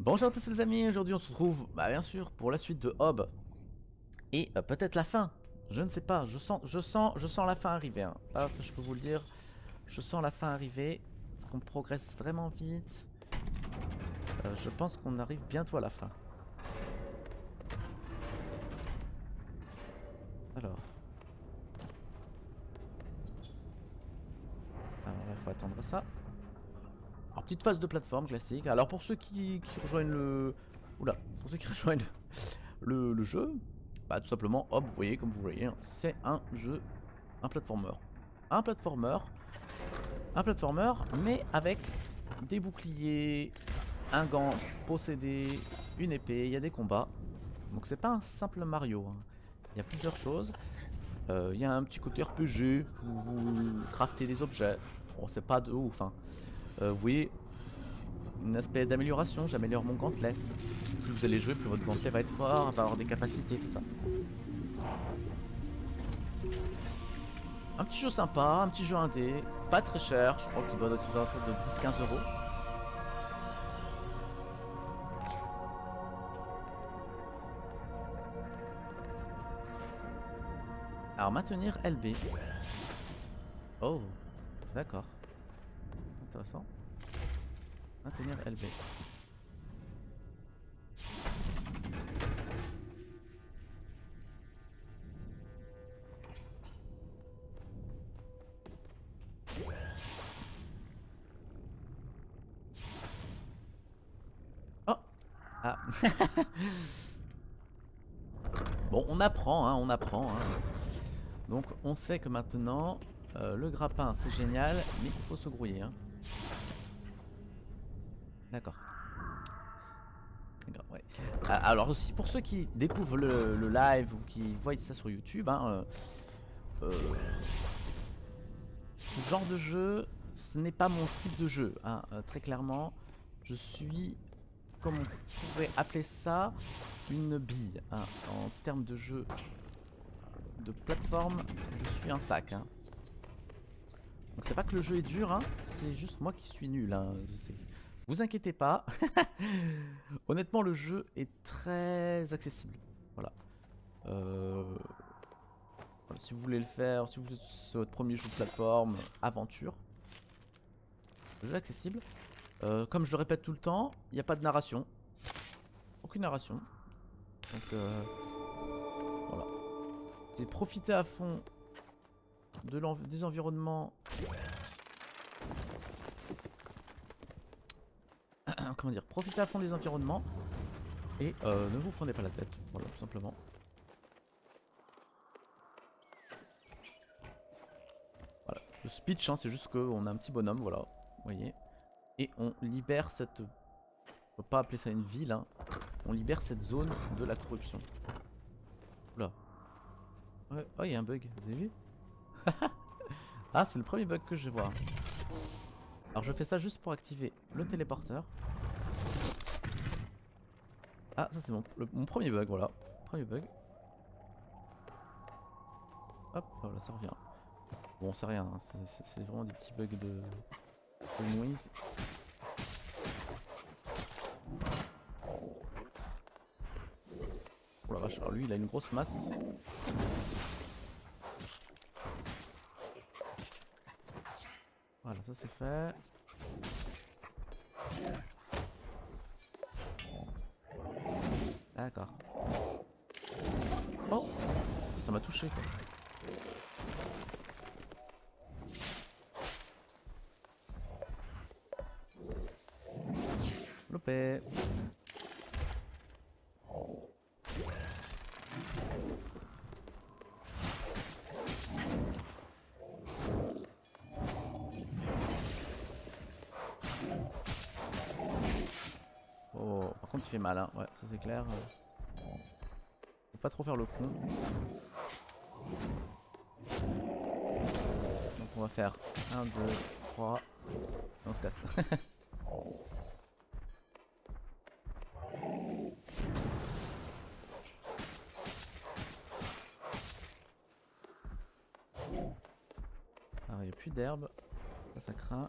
Bonjour à tous les amis, aujourd'hui on se retrouve bien sûr pour la suite de Hob. Et peut-être la fin, je ne sais pas, je sens la fin arriver hein. Ça je peux vous le dire, je sens la fin arriver, parce qu'on progresse vraiment vite. Je pense qu'on arrive bientôt à la fin. Alors là il faut attendre ça. Alors petite phase de plateforme classique, alors pour ceux qui rejoignent le... Oula, pour ceux qui rejoignent le jeu, bah tout simplement Hob, vous voyez comme vous voyez, hein, c'est un jeu, un platformer. Un platformer, mais avec des boucliers, un gant possédé, une épée, il y a des combats. Donc c'est pas un simple Mario, hein. Il y a plusieurs choses. Il y a un petit côté RPG où vous craftez des objets. Bon, c'est pas de ouf, hein. Vous voyez, un aspect d'amélioration, j'améliore mon gantelet. Plus vous allez jouer, plus votre gantelet va être fort, va avoir des capacités, tout ça. Un petit jeu sympa, un petit jeu indé, pas très cher, je crois qu'il doit être aux alentours de 10-15 €. Alors maintenir LB. Oh, d'accord. Intéressant. Maintenir LB. Oh ah. Bon, on apprend, hein, on apprend. Hein. Donc on sait que maintenant, le grappin c'est génial, mais il faut se grouiller. Hein. D'accord. Ouais. Alors aussi pour ceux qui découvrent le live ou qui voient ça sur YouTube, hein, ce genre de jeu, ce n'est pas mon type de jeu. Hein, très clairement, je suis, comme on pourrait appeler ça, une bille. Hein. En termes de jeu de plateforme, je suis un sac. Hein. Donc c'est pas que le jeu est dur, hein, c'est juste moi qui suis nul. Hein, vous inquiétez pas. Honnêtement, le jeu est très accessible. Voilà. Voilà, si vous voulez le faire, si vous êtes sur votre premier jeu de plateforme, aventure, le jeu est accessible. Comme je le répète tout le temps, il n'y a pas de narration. Aucune narration. Donc voilà. C'est profiter à fond des environnements. Comment dire, profitez à fond des environnements. Et ne vous prenez pas la tête. Voilà, tout simplement. Voilà. Le speech, hein, c'est juste qu'on a un petit bonhomme, voilà. Vous voyez. Et on libère cette... On peut pas appeler ça une ville, hein. On libère cette zone de la corruption. Oula. Ouais. Oh, il y a un bug, vous avez vu? Ah, c'est le premier bug que je vois. Alors je fais ça juste pour activer le téléporteur. Ah, ça c'est mon premier bug, voilà. Premier bug. Hop, voilà, ça revient. Bon, c'est rien, hein. C'est vraiment des petits bugs de noise. Oh la vache, alors lui il a une grosse masse. Voilà, ça c'est fait. D'accord. Oh, ça m'a touché quoi. Loupé. Oh, par contre il fait mal, hein. Ouais, ça c'est clair. Faut pas trop faire le con. Donc on va faire 1, 2, 3. Et on se casse. Alors il n'y a plus d'herbe. Ça craint.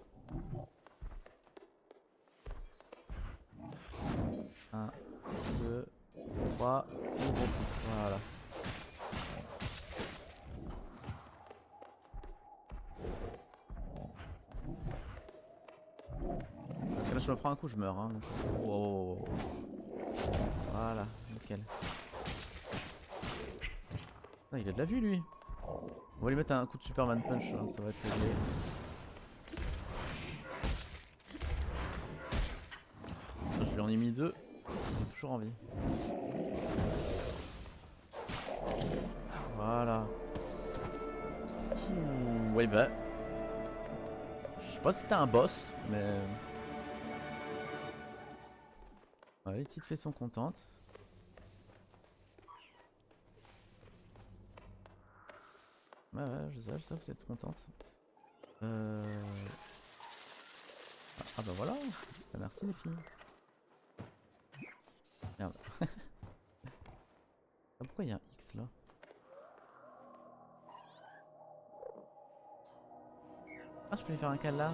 3 et gros coup. Voilà. Parce que là je me prends un coup, je meurs. Hein, donc... oh. Voilà, nickel. Ah, il a de la vue lui. On va lui mettre un coup de Superman Punch, hein, ça va être réglé. Je lui en ai mis 2, il est toujours en vie. Voilà. Ouais bah. Je sais pas si c'était un boss, mais... Ouais, les petites fées sont contentes. Ouais, je sais, vous êtes contente. Ah bah voilà, bah merci les filles. Merde. Ah, pourquoi il y a un X là? Ah, je peux lui faire un câlin.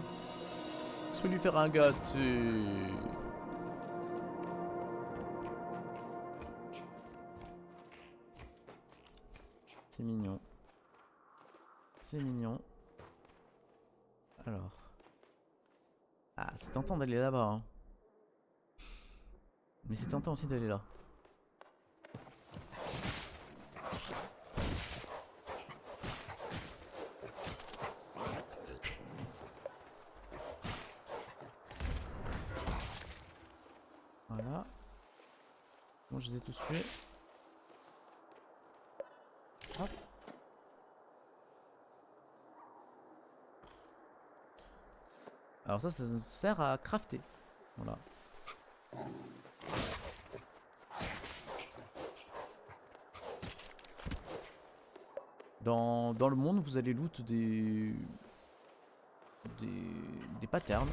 Je peux lui faire un gâteau. C'est mignon. C'est mignon. Alors. Ah, c'est tentant d'aller là-bas. Hein. Mais c'est tentant aussi d'aller là. Voilà. Moi je les ai tous tués. Hop. Alors ça nous sert à crafter. Voilà. Dans le monde, vous allez loot des patterns.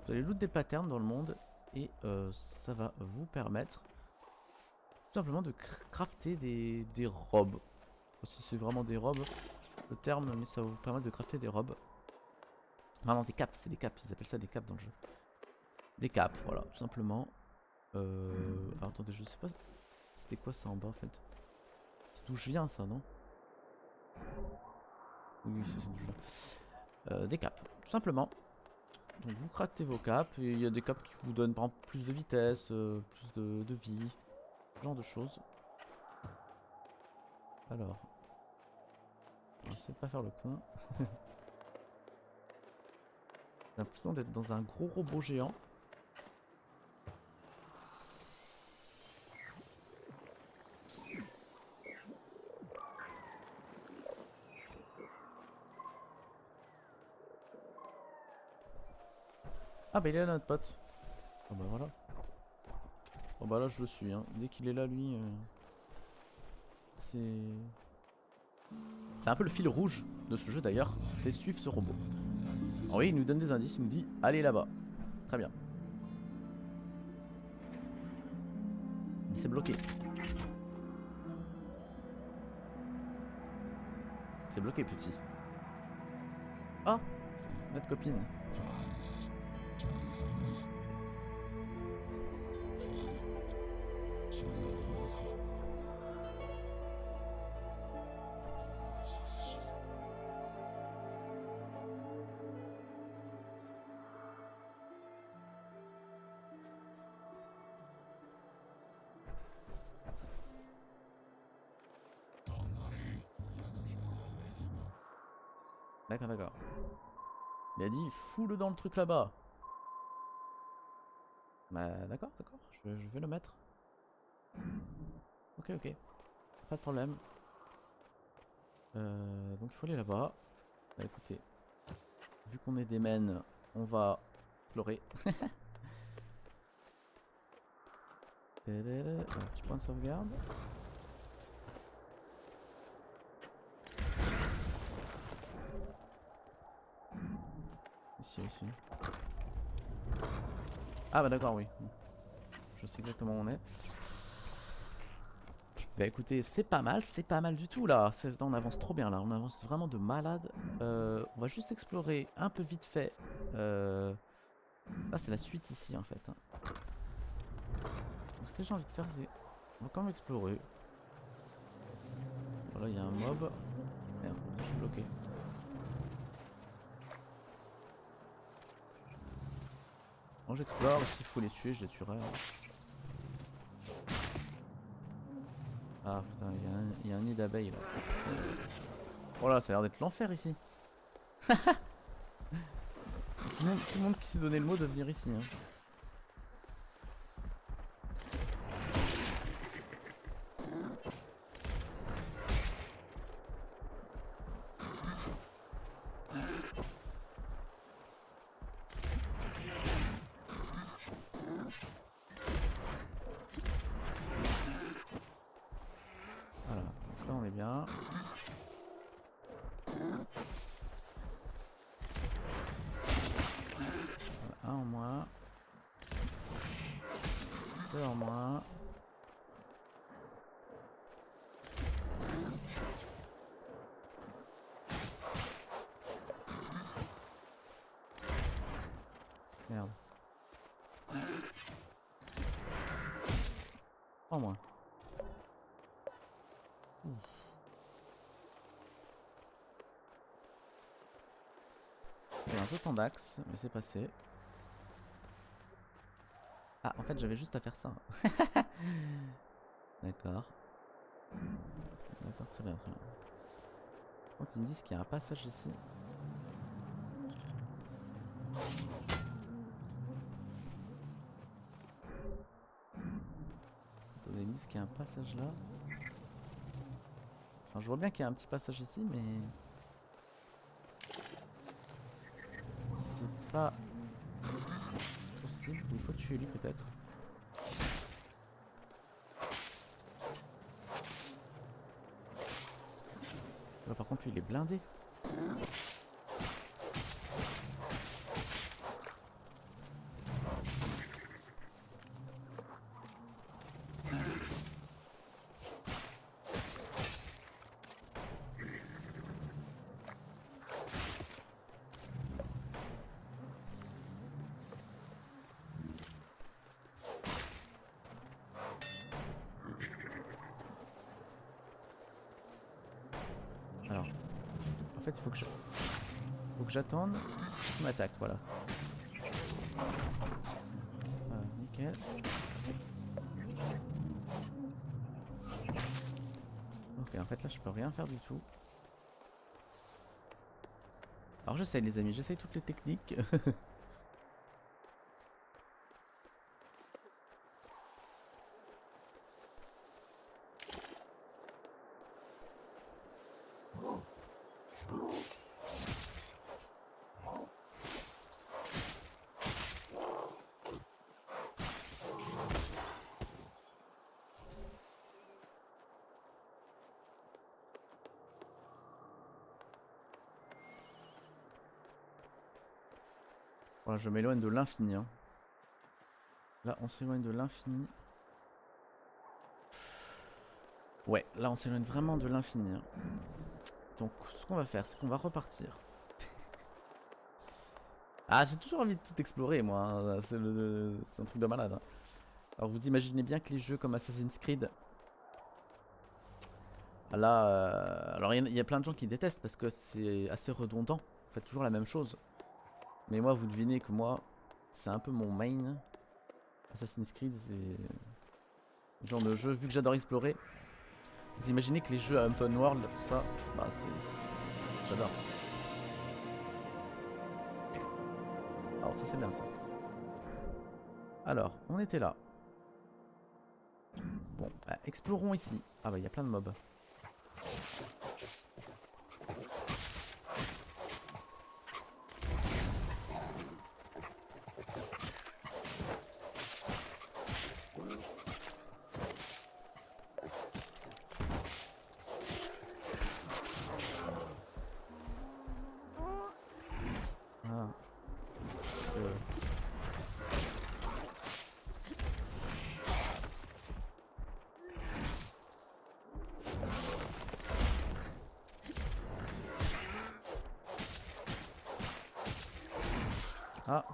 Vous allez loot des patterns dans le monde et ça va vous permettre tout simplement de crafter des robes. Si c'est vraiment des robes, le terme, mais ça va vous permettre de crafter des robes. Ah non, des capes, c'est des capes, ils appellent ça des capes dans le jeu. Des capes, voilà, tout simplement. Alors attendez, je sais pas, c'était quoi ça en bas en fait? C'est d'où je viens ça, non? Oui, c'est d'où je viens. Des capes, tout simplement. Donc vous craftez vos capes, et il y a des capes qui vous donnent par exemple plus de vitesse, plus de vie, ce genre de choses. Alors, on essaie de pas faire le con. J'ai l'impression d'être dans un gros robot géant. Ah bah il est là notre pote. Oh bah voilà. Oh bah là je le suis hein. Dès qu'il est là lui c'est un peu le fil rouge de ce jeu d'ailleurs, c'est suivre ce robot. Alors oui il nous donne des indices, il nous dit allez là-bas. Très bien. Mais c'est bloqué. C'est bloqué petit. Ah, notre copine. D'accord, d'accord. Il a dit fous-le dans le truc là-bas. Bah d'accord, d'accord, je vais le mettre. Ok, ok. Pas de problème. Donc il faut aller là-bas. Bah écoutez, vu qu'on est des men, on va explorer. Un petit point de sauvegarde. Ici, ici. Ah bah d'accord, oui. Je sais exactement où on est. Bah écoutez, c'est pas mal du tout là. On avance trop bien là, on avance vraiment de malade. On va juste explorer un peu vite fait. Là c'est la suite ici en fait. Donc ce que j'ai envie de faire, c'est... On va quand même explorer. Voilà, il y a un mob. Merde, je suis bloqué. Bon, j'explore, s'il faut les tuer, je les tuerai. Ah putain, il y a un nid d'abeilles là. Oh là, ça a l'air d'être l'enfer ici. Tout le monde qui s'est donné le mot de venir ici. Hein. Voilà, donc là on est bien. Voilà, un en moins. Deux en moins. Merde. En moins. Il y a un peu de temps d'axe, mais c'est passé. Ah, en fait, j'avais juste à faire ça. D'accord. D'accord, très bien, très bien. Quand ils me disent qu'il y a un passage ici. Attendez, ils me disent qu'il y a un passage là. Enfin, je vois bien qu'il y a un petit passage ici, mais... c'est pas... possible. Il faut tuer lui peut-être. Là, par contre, lui, il est blindé. Alors, en fait, il faut que j'attende qu'il m'attaque, voilà. Voilà, nickel. Ok, en fait là, je peux rien faire du tout. Alors j'essaye les amis, j'essaye toutes les techniques. Voilà, je m'éloigne de l'infini. Hein. Là, on s'éloigne de l'infini. Ouais, là, on s'éloigne vraiment de l'infini. Hein. Donc, ce qu'on va faire, c'est qu'on va repartir. Ah, j'ai toujours envie de tout explorer, moi. Hein. C'est un truc de malade. Hein. Alors, vous imaginez bien que les jeux comme Assassin's Creed... Là, alors il y a plein de gens qui détestent parce que c'est assez redondant. Vous faites toujours la même chose. Mais moi, vous devinez que moi, c'est un peu mon main. Assassin's Creed, c'est le genre de jeu, vu que j'adore explorer. Vous imaginez que les jeux à open world, tout ça, bah j'adore. Alors ça c'est bien ça. Alors, on était là. Bon, bah, explorons ici. Ah bah il y a plein de mobs. Ah. Ah,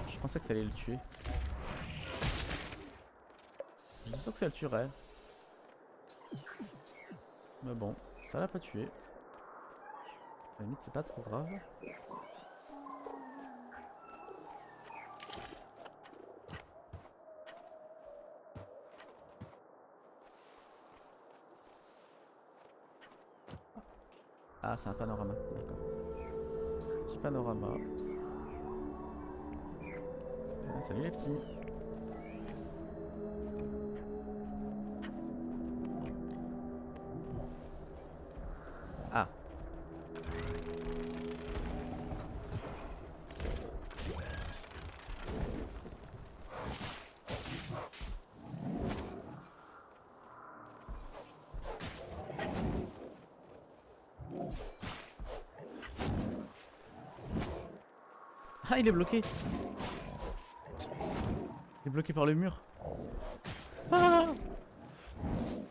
je pensais que ça allait le tuer. J'étais sûr que ça le tuerait. Mais bon, ça l'a pas tué. À la limite, c'est pas trop grave. Ah, c'est un panorama. D'accord. Petit panorama. Ah, salut les petits. Ah. Ah, il est bloqué. Il est bloqué par le mur. Ah,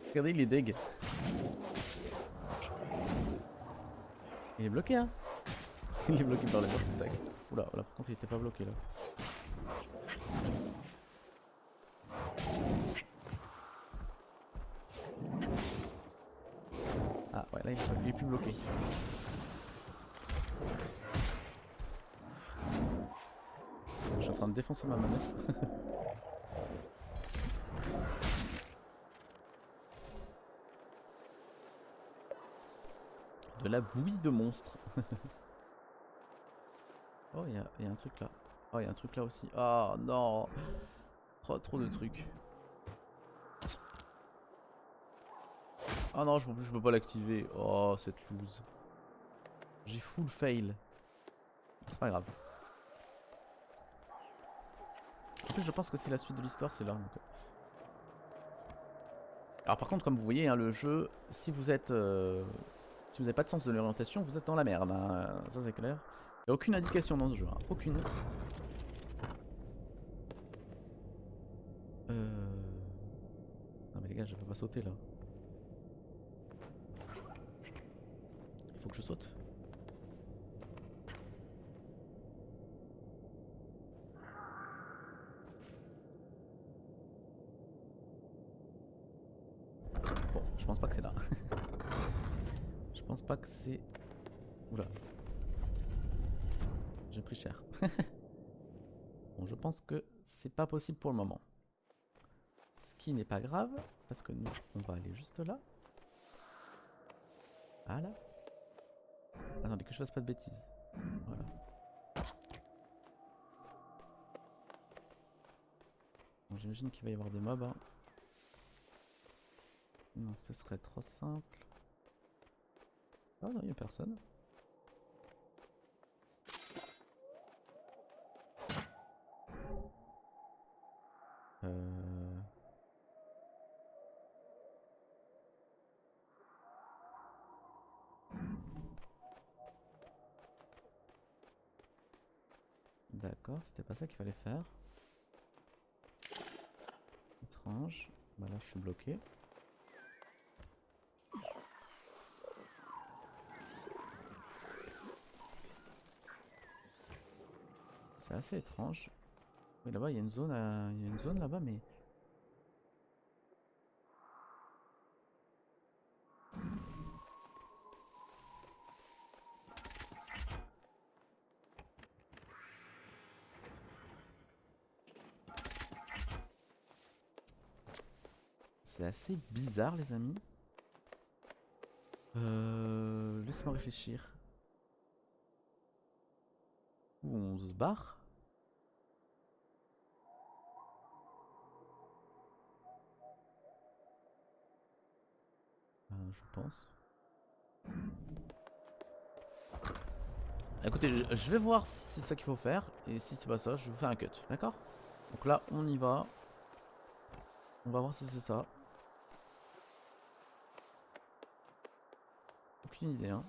regardez, il est deg. Il est bloqué, hein. Il est bloqué par le mur, c'est ça. Oula, par contre, il était pas bloqué là. Ah, ouais, là, il est plus bloqué. Je suis en train de défoncer ma manette. De la bouillie de monstre. Oh, il y a un truc là. Oh, il y a un truc là aussi. Oh non. Oh, trop de trucs. Oh non, je peux pas l'activer. Oh, cette loose. J'ai full fail. C'est pas grave. En plus, je pense que c'est la suite de l'histoire, c'est là. Donc... Alors par contre, comme vous voyez, hein, le jeu, si vous êtes... si vous n'avez pas de sens de l'orientation, vous êtes dans la merde. Hein. Ça c'est clair. Il n'y a aucune indication dans ce jeu. Hein. Aucune. Non mais les gars, je peux pas sauter là. Il faut que je saute. Bon, je pense pas que c'est là. Je pense pas que c'est... Oula. J'ai pris cher. Bon, je pense que c'est pas possible pour le moment. Ce qui n'est pas grave, parce que nous, on va aller juste là. Voilà. Attendez, que je fasse pas de bêtises. Voilà. Bon, j'imagine qu'il va y avoir des mobs. Hein. Non, ce serait trop simple. Ah non, il n'y a personne. D'accord, c'était pas ça qu'il fallait faire. Étrange. Bah là, je suis bloqué. C'est assez étrange. Oui, là-bas, il y a une zone, il y a une zone là-bas, mais... C'est assez bizarre, les amis. Laisse-moi réfléchir. Où on se barre? Je pense. Écoutez, je vais voir si c'est ça qu'il faut faire. Et si c'est pas ça, je vous fais un cut. D'accord? Donc là, on y va. On va voir si c'est ça. Aucune idée, hein.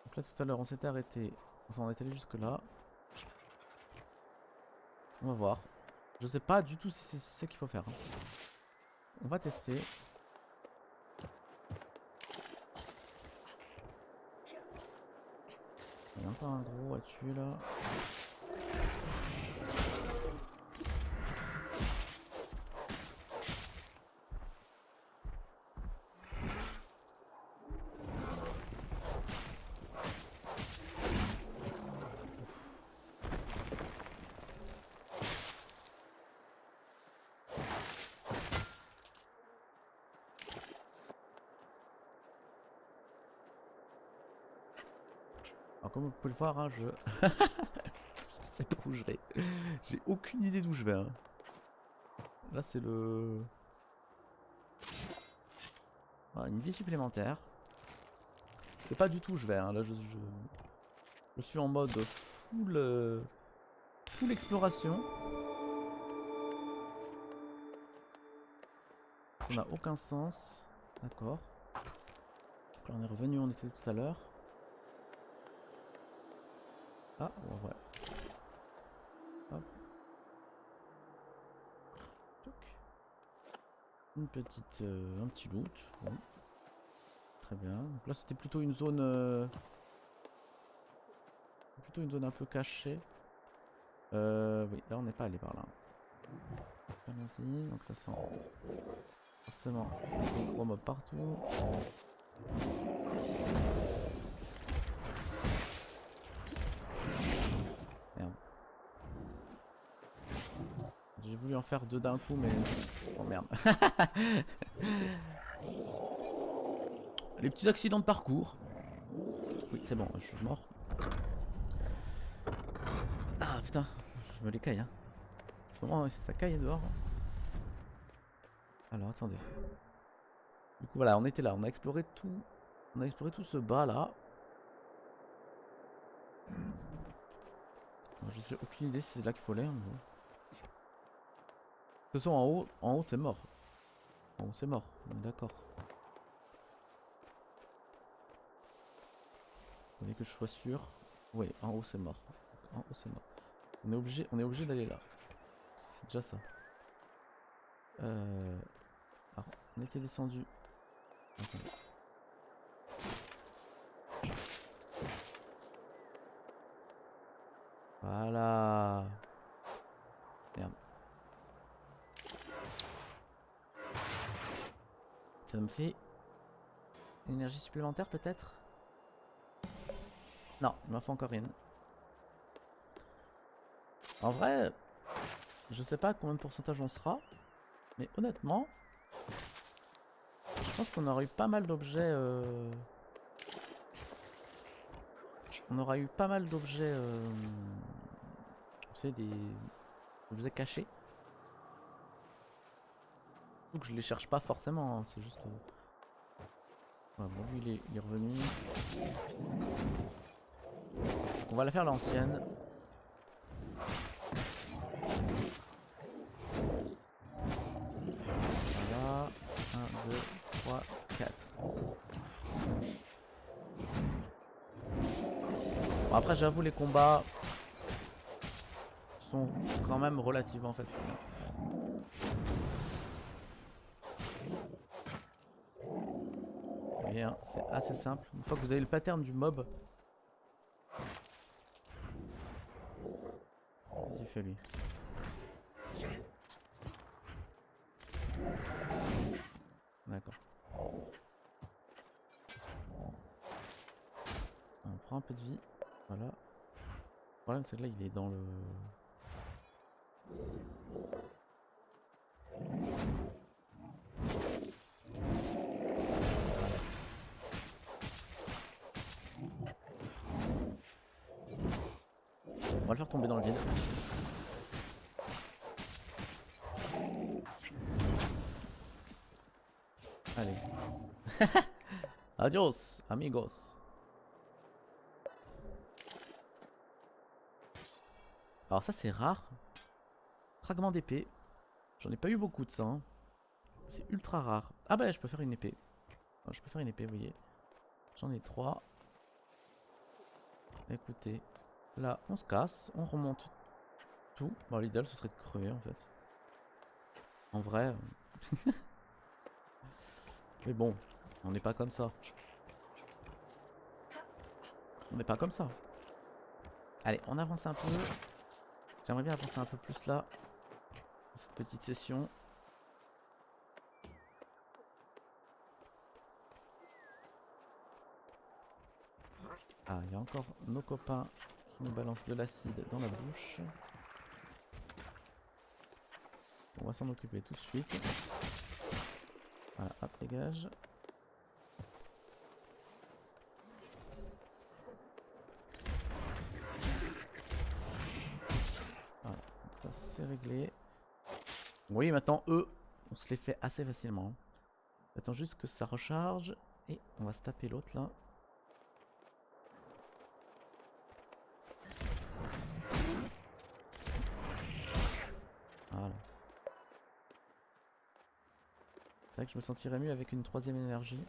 Donc là, tout à l'heure, on s'était arrêté. Enfin, on est allé jusque là. On va voir. Je sais pas du tout si c'est ça qu'il faut faire. Hein. On va tester. Il y a encore un gros à tuer là. Alors comme vous pouvez le voir, hein, je sais pas où je vais. J'ai aucune idée d'où je vais. Hein. Là c'est le... Voilà, une vie supplémentaire. Je sais pas du tout où je vais. Hein. Là je suis en mode full exploration. Ça n'a aucun sens. D'accord. Là on est revenu où on était tout à l'heure. Ah ouais. Hop. Une petite, un petit loot. Bon. Très bien. Donc là c'était plutôt une zone un peu cachée. Oui, là on n'est pas allé par là. Allons-y. Donc ça sent forcément des gros mobs partout. Merde. J'ai voulu en faire deux d'un coup mais... Oh merde. Les petits accidents de parcours. Oui c'est bon, je suis mort. Ah putain, je me les caille hein. En ce moment ça caille dehors. Alors attendez. Du coup voilà, on était là, on a exploré tout. On a exploré tout ce bas là. Je sais aucune idée si c'est là qu'il faut aller. De toute façon en haut c'est mort. En haut c'est mort, on est d'accord. Faudrait que je sois sûr. Oui, en haut c'est mort. En haut c'est mort. On est obligé d'aller là. C'est déjà ça. Alors, on était descendu. Attendez. Voilà. Merde. Ça me fait une énergie supplémentaire peut-être? Non, il m'en faut encore une. En vrai, je sais pas combien de pourcentage on sera, mais honnêtement, je pense qu'on aura eu pas mal d'objets. On aura eu pas mal d'objets. Vous savez, des objets cachés. Donc je les cherche pas forcément, hein, c'est juste. Voilà, bon, lui il est revenu. Donc on va la faire l'ancienne. Voilà. 1, 2, 3, 4. Bon, après j'avoue les combats sont quand même relativement faciles. Vous voyez, hein, c'est assez simple. Une fois que vous avez le pattern du mob. Vas-y fais lui. D'accord. On prend un peu de vie. Voilà. Le problème c'est que là il est dans le... On va le faire tomber dans le vide. Allez. Adios, amigos. Alors ça c'est rare. Fragment d'épée. J'en ai pas eu beaucoup de ça. Hein. C'est ultra rare. Ah bah je peux faire une épée. Alors, je peux faire une épée, vous voyez. J'en ai 3. Écoutez. Là on se casse. On remonte tout. Bon l'idéal ce serait de crever en fait. En vrai. Mais bon. On n'est pas comme ça. On n'est pas comme ça. Allez on avance un peu. J'aimerais bien avancer un peu plus là. Cette petite session. Ah, il y a encore nos copains qui nous balancent de l'acide dans la bouche. On va s'en occuper tout de suite. Voilà, hop, dégage. c'est réglé. Oui, maintenant eux, on se les fait assez facilement. Attends juste que ça recharge. Et on va se taper l'autre là. Voilà. C'est vrai que je me sentirais mieux avec une troisième énergie.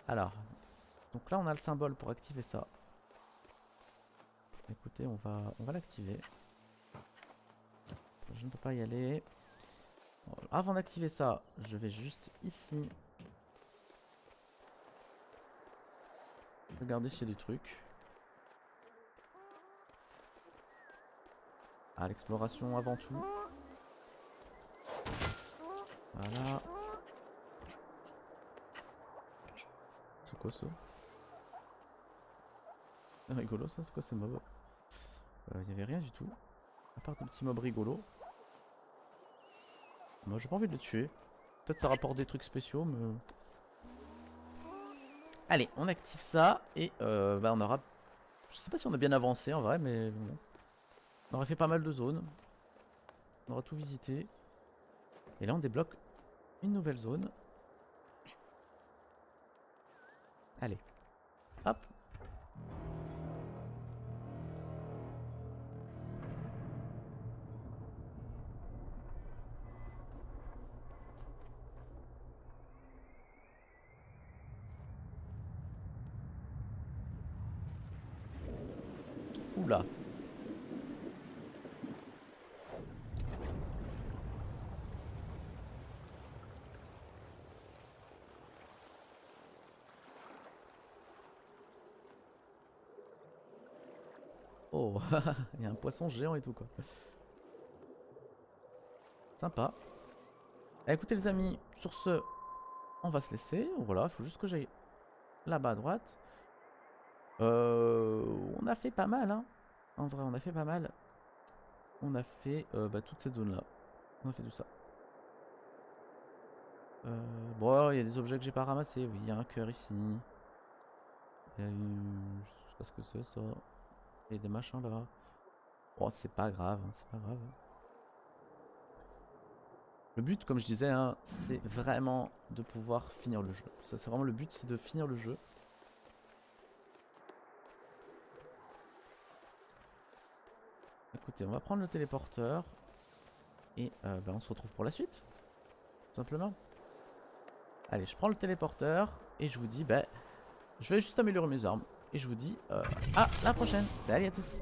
Alors, donc là on a le symbole pour activer ça. Écoutez, on va l'activer. Je ne peux pas y aller. Avant d'activer ça, je vais juste ici. Regarder s'il y a des trucs. Ah, l'exploration avant tout. Voilà. C'est quoi ça? C'est rigolo ça, c'est quoi ces mobs? Il y avait rien du tout. À part des petits mobs rigolos. Moi j'ai pas envie de le tuer. Peut-être ça rapporte des trucs spéciaux mais... Allez, on active ça et bah on aura... Je sais pas si on a bien avancé en vrai mais bon. On aura fait pas mal de zones. On aura tout visité. Et là on débloque une nouvelle zone. Allez. Hop. Oula. Oh, il y a un poisson géant et tout quoi. Sympa. Écoutez les amis, sur ce, on va se laisser. Voilà, il faut juste que j'aille là-bas à droite. On a fait pas mal, hein. En vrai, on a fait pas mal. On a fait bah, toute cette zone-là. On a fait tout ça. Bon, il y a des objets que j'ai pas ramassés. Oui, il y a un cœur ici. Il y a une... Je sais pas ce que c'est ça. Il y a des machins là. Bon, c'est pas grave, hein, c'est pas grave. Le but, comme je disais, hein, c'est vraiment de pouvoir finir le jeu. Ça, c'est vraiment le but, c'est de finir le jeu. Écoutez, on va prendre le téléporteur. Et bah, on se retrouve pour la suite. Tout simplement. Allez, je prends le téléporteur. Et je vous dis, bah, je vais juste améliorer mes armes. Et je vous dis à la prochaine. Salut à tous.